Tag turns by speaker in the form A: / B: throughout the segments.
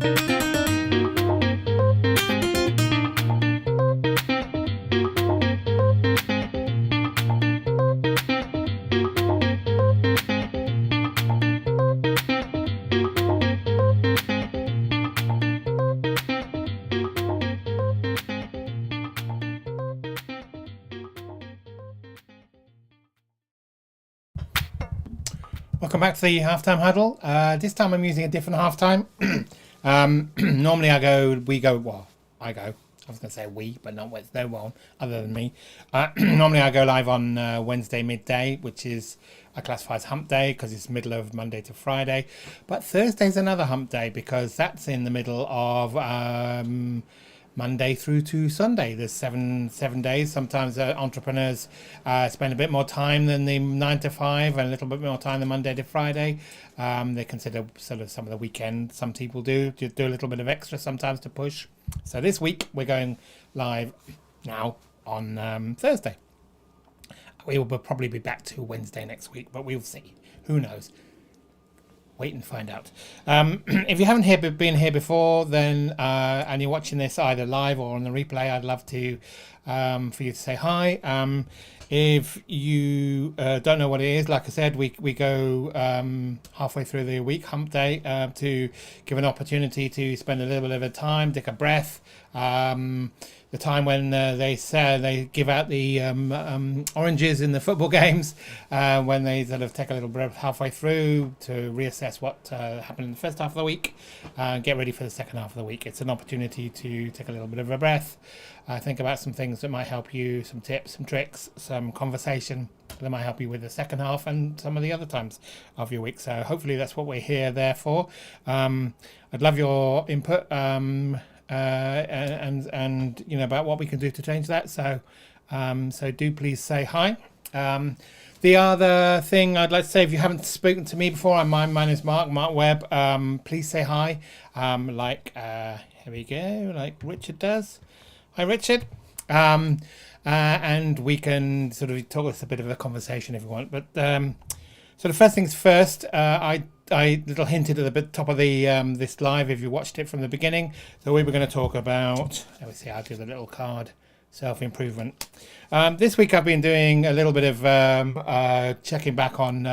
A: Welcome back to the halftime huddle. This time I'm using a different halftime. Normally I go. I was going to say we, but no one other than me. Normally I go live on Wednesday midday, which is I classify as hump day because it's middle of Monday to Friday. But Thursday's another hump day because that's in the middle of Monday through to Sunday. There's seven days. Sometimes entrepreneurs spend a bit more time than the 9 to 5 and a little bit more time than Monday to Friday. They consider sort of some of the weekend. Some people do a little bit of extra sometimes to push. So this week we're going live now on Thursday. We will probably be back to Wednesday next week, but we'll see. Who knows? Wait and find out. If you haven't been here before, then and you're watching this either live or on the replay, I'd love to for you to say hi. If you don't know what it is, like I said, we go halfway through the week, hump day, to give an opportunity to spend a little bit of time, take a breath. The time when they give out the oranges in the football games, when they sort of take a little breath halfway through to reassess what happened in the first half of the week, get ready for the second half of the week. It's an opportunity to take a little bit of a breath, think about some things that might help you, some tips, some tricks, some conversation that might help you with the second half and some of the other times of your week. So hopefully that's what we're here there for. I'd love your input. And you know about what we can do to change that. So do please say hi. The other thing I'd like to say, if you haven't spoken to me before, my name is Mark Webb. Please say hi. Here we go, like Richard does. Hi, Richard. And we can sort of talk with a bit of a conversation if you want. But so the first things first, I little hinted at the top of the this live if you watched it from the beginning. So we were going to talk about, let me see, I'll do the little card, self-improvement. This week I've been doing a little bit of checking back on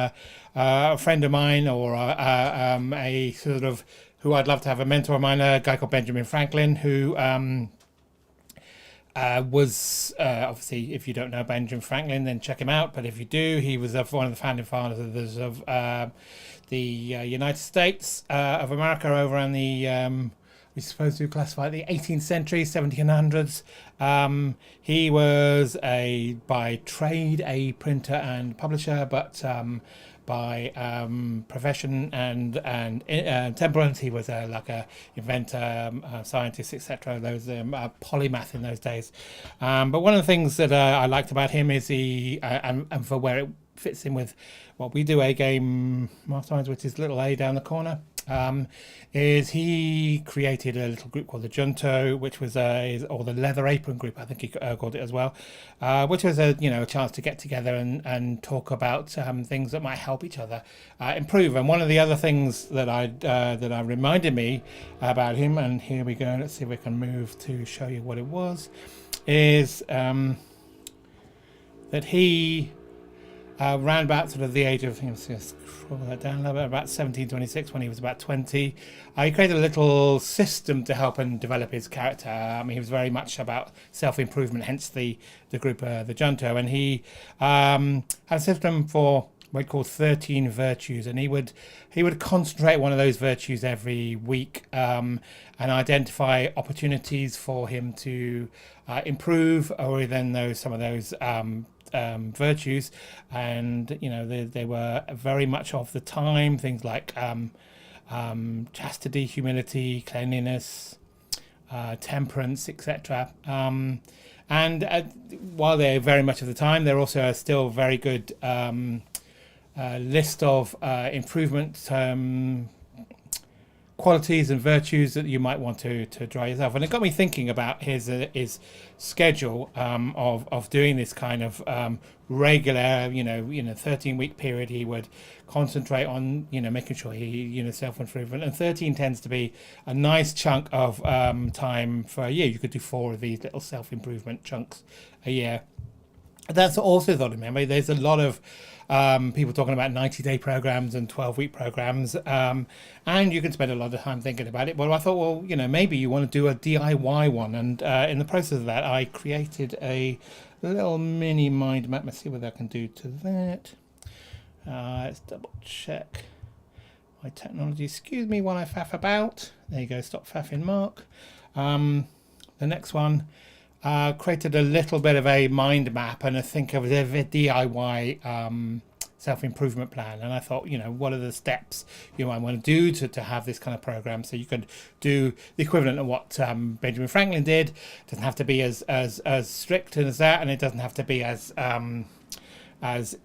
A: a friend of mine or a sort of who I'd love to have a mentor of mine, a guy called Benjamin Franklin, who was obviously, if you don't know Benjamin Franklin, then check him out. But if you do, he was one of the founding fathers of the United States of America over on the we're supposed to classify the 18th century, 1700s. He was by trade a printer and publisher, but by profession and temperament, he was like a inventor, scientist, etc. Those polymath in those days. But one of the things that I liked about him is and for where it fits in with what we do, AGame Masterminds, which is little A down the corner, is he created a little group called the Junto, which was or the Leather Apron Group, I think he called it as well, which was a chance to get together and talk about things that might help each other improve. And one of the other things that I reminded me about him, and here we go, let's see if we can move to show you what it was, is that he around about sort of the age of, let's scroll that down a little bit, about 1726, when he was about 20, he created a little system to help and develop his character. I mean, he was very much about self-improvement, hence the group, the Junto, and he had a system for what he called 13 virtues, and he would concentrate one of those virtues every week and identify opportunities for him to improve or then some of those virtues. And they were very much of the time things like chastity, humility, cleanliness, temperance, etc. And while they're very much of the time, they're also still very good list of improvement qualities and virtues that you might want to try yourself. And it got me thinking about his schedule of doing this kind of regular, 13-week period. He would concentrate on, making sure he, self-improvement. And 13 tends to be a nice chunk of time for a year. You could do 4 of these little self-improvement chunks a year. That's also thought of memory. There's a lot of people talking about 90-day programs and 12-week programs, and you can spend a lot of time thinking about it. Well, I thought, well, maybe you want to do a DIY one, and in the process of that, I created a little mini mind map. Let's see what I can do to that. Let's double check my technology. Excuse me while I faff about. There you go. Stop faffing, Mark. The next one. Created a little bit of a mind map and a think of a DIY self-improvement plan. And I thought, what are the steps you might want to do to have this kind of program? So you could do the equivalent of what Benjamin Franklin did. It doesn't have to be as strict as that, and it doesn't have to be as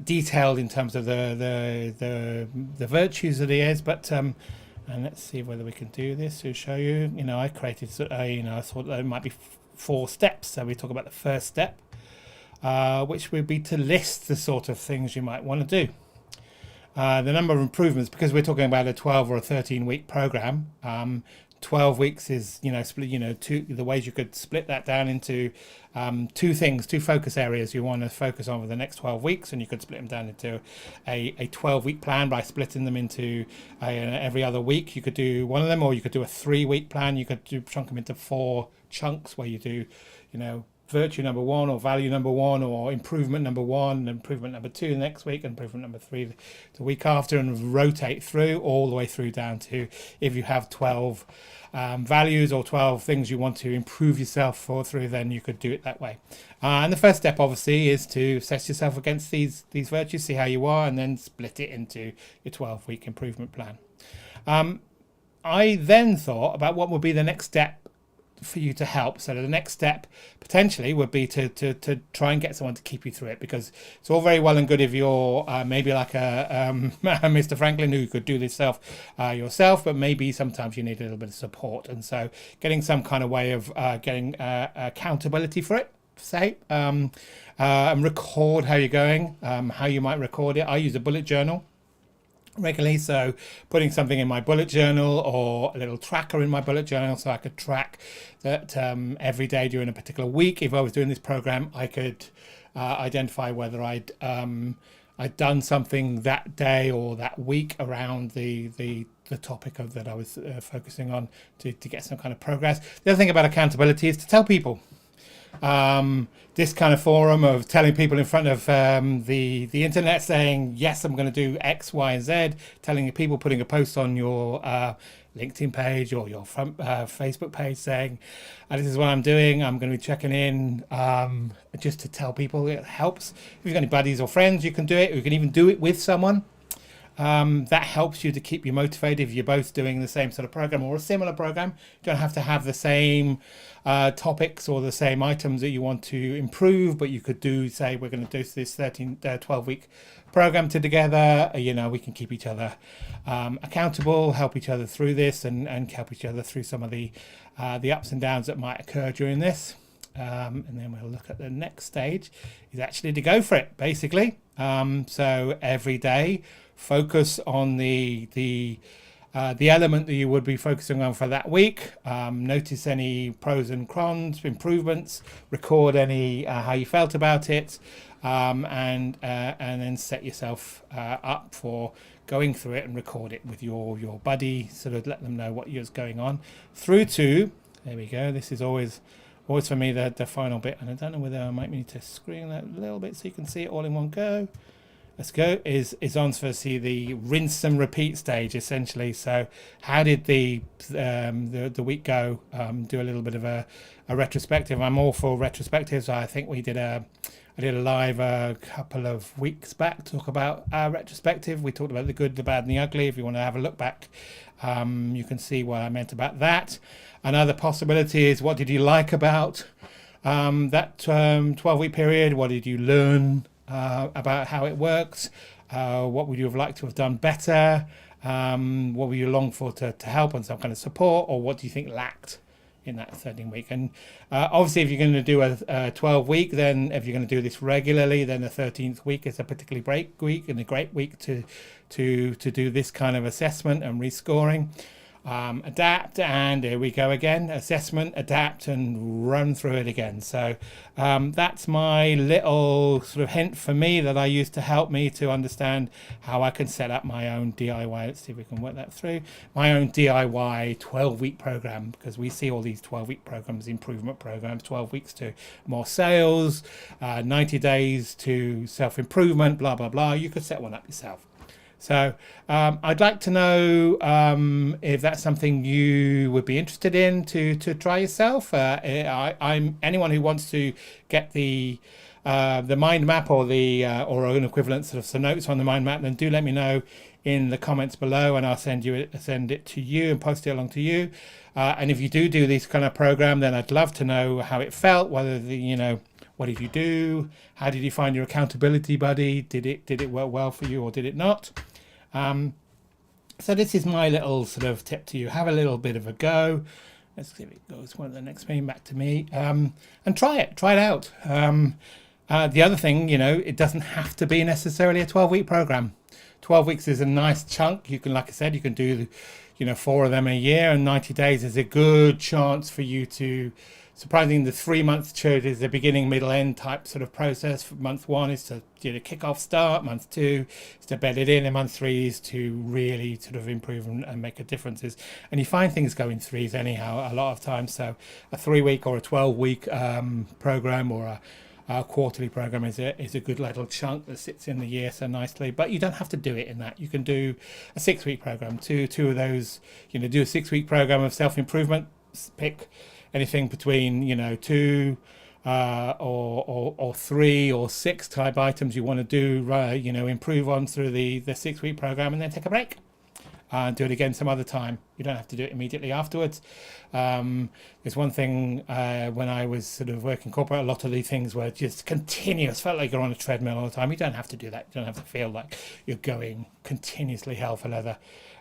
A: detailed in terms of the virtues that he is. But and let's see whether we can do this to show you. I created I thought there might be 4 steps. So we talk about the first step, which would be to list the sort of things you might want to do. The number of improvements, because we're talking about a 12 or a 13-week program. 12 weeks is, split, the ways you could split that down into 2 focus areas you want to focus on for the next 12 weeks. And you could split them down into a 12-week plan by splitting them into every other week. You could do one of them, or you could do a 3-week plan. You could chunk them into 4 chunks where you do, virtue number 1 or value number 1 or improvement number 1 and improvement number 2 the next week and improvement number 3 the week after, and rotate through all the way through down to, if you have 12 values or 12 things you want to improve yourself through, then you could do it that way. And the first step obviously is to assess yourself against these virtues, see how you are, and then split it into your 12-week improvement plan. I then thought about what would be the next step for you to help. So the next step potentially would be to try and get someone to keep you through it, because it's all very well and good if you're maybe like a Mr. Franklin who could do this yourself, but maybe sometimes you need a little bit of support. And so getting some kind of way of getting accountability for it, say, and record how you're going, how you might record it. I use a bullet journal regularly, so putting something in my bullet journal or a little tracker in my bullet journal, so I could track that every day during a particular week. If I was doing this program, I could identify whether I'd done something that day or that week around the topic of that I was focusing on to get some kind of progress. The other thing about accountability is to tell people. This kind of forum of telling people in front of the internet, saying, yes, I'm going to do X, Y, and Z, telling people, putting a post on your LinkedIn page or your Facebook page saying, this is what I'm doing, I'm going to be checking in, just to tell people. It helps. If you've got any buddies or friends, you can do it. You can even do it with someone. That helps you to keep you motivated if you're both doing the same sort of program or a similar program. You don't have to have the same topics or the same items that you want to improve, but you could do, say, we're going to do this 12-week program together. We can keep each other accountable, help each other through this, and help each other through some of the ups and downs that might occur during this. And then we'll look at the next stage is actually to go for it, basically. So every day, focus on the element that you would be focusing on for that week. Notice any pros and cons, improvements, record any how you felt about it, and then set yourself up for going through it and record it with your buddy, sort of let them know what is going on through to, there we go, this is always for me the final bit, and I don't know whether I might need to screen that a little bit so you can see it all in one go. Let's go, is on for see the rinse and repeat stage, essentially. So how did the week go? Do a little bit of a retrospective. I'm all for retrospectives. I think I did a live a couple of weeks back, talk about our retrospective. We talked about the good, the bad, and the ugly. If you want to have a look back, you can see what I meant about that. Another possibility is, what did you like about that 12-week period? What did you learn about how it works? What would you have liked to have done better? What were you long for to help on some kind of support, or what do you think lacked in that 13 week? And obviously, if you're going to do a 12 week, then if you're going to do this regularly, then the 13th week is a particularly great week and a great week to do this kind of assessment and rescoring. Adapt, and here we go again, assessment, adapt, and run through it again. So that's my little sort of hint for me that I use to help me to understand how I can set up my own DIY. Let's see if we can work that through. My own DIY 12-week program, because we see all these 12-week programs, improvement programs, 12 weeks to more sales, 90 days to self-improvement, blah, blah, blah. You could set one up yourself. So I'd like to know if that's something you would be interested in to try yourself. I'm anyone who wants to get the mind map or or an equivalent sort of some notes on the mind map, then do let me know in the comments below, and I'll send it to you and post it along to you. And if you do this kind of program, then I'd love to know how it felt. Whether what did you do? How did you find your accountability buddy? Did it work well for you, or did it not? So this is my little sort of tip to you. Have a little bit of a go. Let's see if it goes one of the next meeting back to me. And try it out. The other thing, it doesn't have to be necessarily a 12-week program. 12 weeks is a nice chunk. You can, like I said, you can do 4 of them a year, and 90 days is a good chance for you to. Surprisingly, the 3 months chart is the beginning, middle, end type sort of process. Month 1 is to kick off, start. Month 2 is to bed it in, and month 3 is to really sort of improve and make a differences. And you find things go in threes anyhow a lot of times. So a 3-week or a 12-week program or a quarterly program is a good little chunk that sits in the year so nicely. But you don't have to do it in that. You can do a 6-week program. Two of those. Do a 6-week program of self-improvement. Pick anything between 2 or 3 or 6 type items you want to do, improve on through the 6-week program, and then take a break and do it again some other time. You don't have to do it immediately afterwards. There's one thing when I was sort of working corporate, a lot of these things were just continuous, felt like you're on a treadmill all the time. You don't have to do that. You don't have to feel like you're going continuously hell for leather.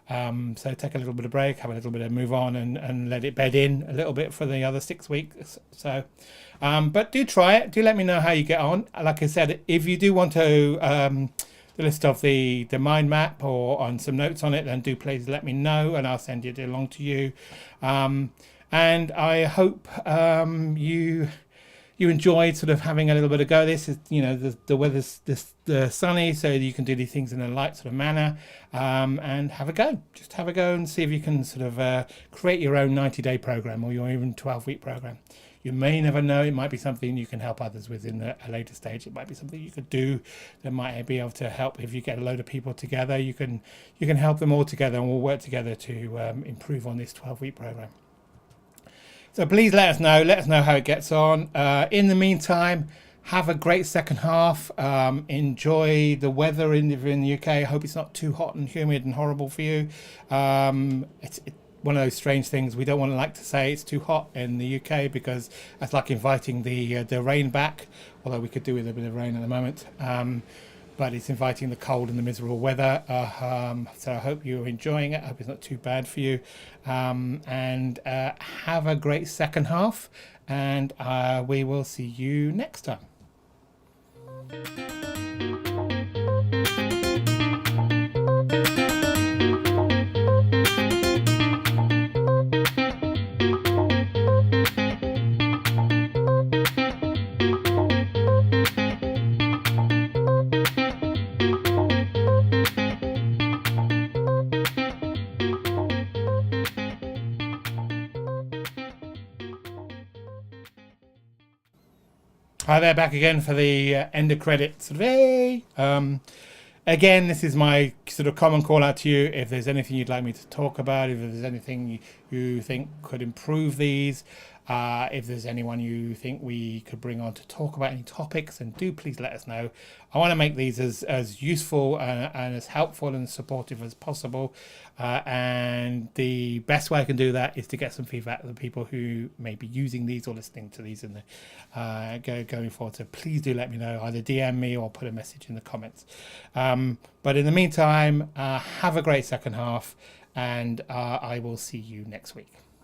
A: So take a little bit of break, have a little bit of move on, and let it bed in a little bit for the other 6 weeks. So, but do try it. Do let me know how you get on. Like I said, if you do want to the list of the mind map or on some notes on it, then do please let me know, and I'll send it along to you. And I hope you enjoyed sort of having a little bit of go. This is, the weather's sunny, so you can do these things in a light sort of manner, and have a go. Just have a go and see if you can sort of create your own 90-day program or your even 12-week program. You may never know. It might be something you can help others with in a later stage. It might be something you could do that might be able to help. If you get a load of people together, you can help them all together, and we'll work together to improve on this 12-week program. So please let us know. Let us know how it gets on. In the meantime, have a great second half. Enjoy the weather in the UK. I hope it's not too hot and humid and horrible for you. It's one of those strange things. We don't want to like to say it's too hot in the UK, because that's like inviting the rain back, although we could do with a bit of rain at the moment. But it's inviting the cold and the miserable weather. So I hope you're enjoying it. I hope it's not too bad for you. And have a great second half. And we will see you next time. Hi there, back again for the end of credits. Hey! Again, this is my sort of common call out to you. If there's anything you'd like me to talk about, if there's anything you think could improve these, If there's anyone you think we could bring on to talk about any topics, then do please let us know. I want to make these as useful and as helpful and supportive as possible. And the best way I can do that is to get some feedback from the people who may be using these or listening to these in the going forward. So please do let me know. Either DM me or put a message in the comments. But in the meantime, have a great second half, and I will see you next week.